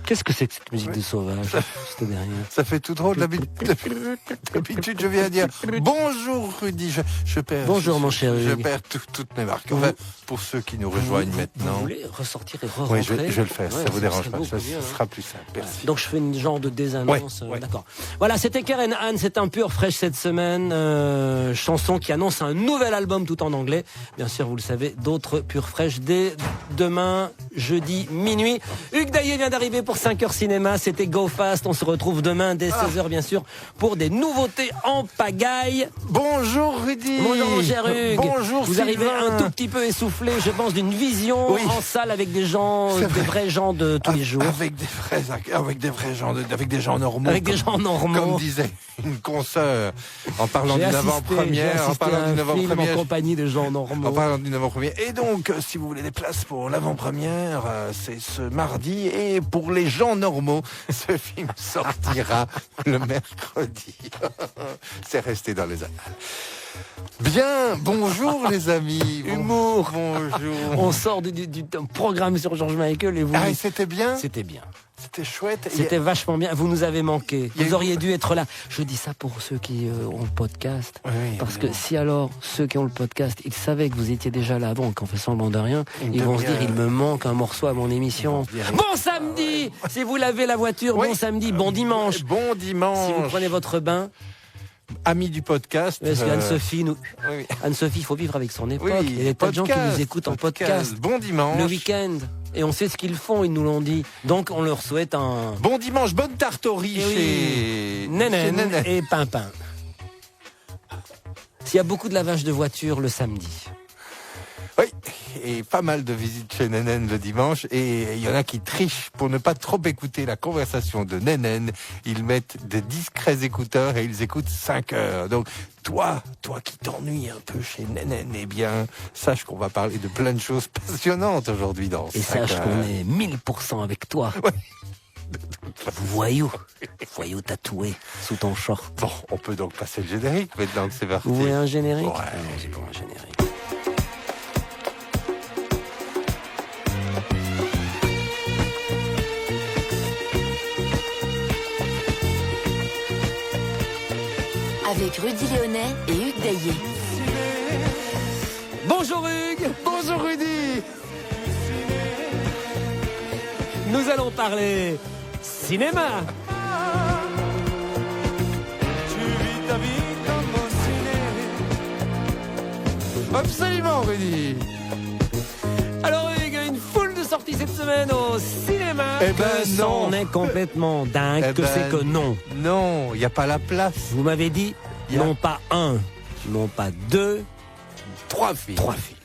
Qu'est-ce que c'est que cette musique de sauvage, cette dernière? Ça fait tout drôle. D'habitude, je viens dire bonjour Rudy. Je perds. Bonjour mon cher Hugues. Je perds toutes mes marques. Enfin, pour ceux qui nous rejoignent maintenant. Vous voulez ressortir et re-rentrer? Oui, je vais le faire. Ouais, ça vous dérange pas. Ça bien, sera plus simple. Merci. Donc je fais une genre de désannonce. Ouais. D'accord. Voilà, c'était Karen Anne. C'est un pur fraîche cette semaine. Chanson qui annonce un nouvel album tout en anglais. Bien sûr, vous le savez, d'autres pur fraîches dès demain, jeudi, minuit. Hugues Daillet vient d'arriver pour 5h cinéma. C'était Go Fast. On se retrouve demain dès 16h, bien sûr, pour des nouveautés en pagaille. Bonjour Rudy. Bonjour mon cher Hugues. Bonjour Vous Sylvain. arrivez un tout petit peu essoufflé, je pense, d'une vision en salle avec des gens, des vrais gens de tous les jours. Avec des vrais gens, avec des gens normaux. Avec des gens normaux. Comme disait une consoeur en parlant d'une avant-première. En compagnie de gens normaux. En parlant d'une avant-première. Et donc, si vous voulez des places pour l'avant-première, c'est ce mardi. Et pour les gens normaux, ce film sortira le mercredi. C'est resté dans les annales. Bien, bonjour les amis. Humour. Bonjour. On sort du programme sur George Michael et vous... Ah, et c'était bien. C'était bien. C'était chouette. C'était vachement bien. Vous nous avez manqué. Vous auriez dû être là. Je dis ça pour ceux qui ont le podcast. Oui, parce que si alors, ceux qui ont le podcast, ils savaient que vous étiez déjà là avant, qu'on fait semblant de rien, ils vont se dire, il me manque un morceau à mon émission. Bon samedi. Si vous lavez la voiture, bon samedi, bon dimanche. Bon dimanche. Si vous prenez votre bain. Amis du podcast. Parce qu'Anne-Sophie, Anne-Sophie, il faut vivre avec son époque. Il y a des tas de gens qui nous écoutent en podcast. Bon dimanche. Le week-end. Et on sait ce qu'ils font, ils nous l'ont dit. Donc on leur souhaite un... Bon dimanche, bonne tartorie chez... Nénène et Pimpin. S'il y a beaucoup de lavage de voiture le samedi. Oui, et pas mal de visites chez Nénène le dimanche. Et il y en a qui trichent pour ne pas trop écouter la conversation de Nénène. Ils mettent de discrets écouteurs et ils écoutent 5 heures. Donc, toi qui t'ennuies un peu chez Nénène, eh bien, sache qu'on va parler de plein de choses passionnantes aujourd'hui dans 5 heures. Et sache qu'on est 1000% avec toi. Ouais. Voyou tatoué sous ton short. Bon, on peut donc passer le générique maintenant que c'est parti. Vous voulez un générique? Ouais. J'ai pour un générique. Avec Rudy Léonet et Hugues Daillet. Bonjour Hugues. Bonjour Rudy. Nous allons parler cinéma. Tu vis ta vie comme au ciné. Absolument Rudy. Alors Hugues, une foule de sorties cette semaine au cinéma. Eh ben non. On est complètement dingue. C'est que non. Non, il n'y a pas la place. Vous m'avez dit non pas un, non pas deux, 3 films. 3 films.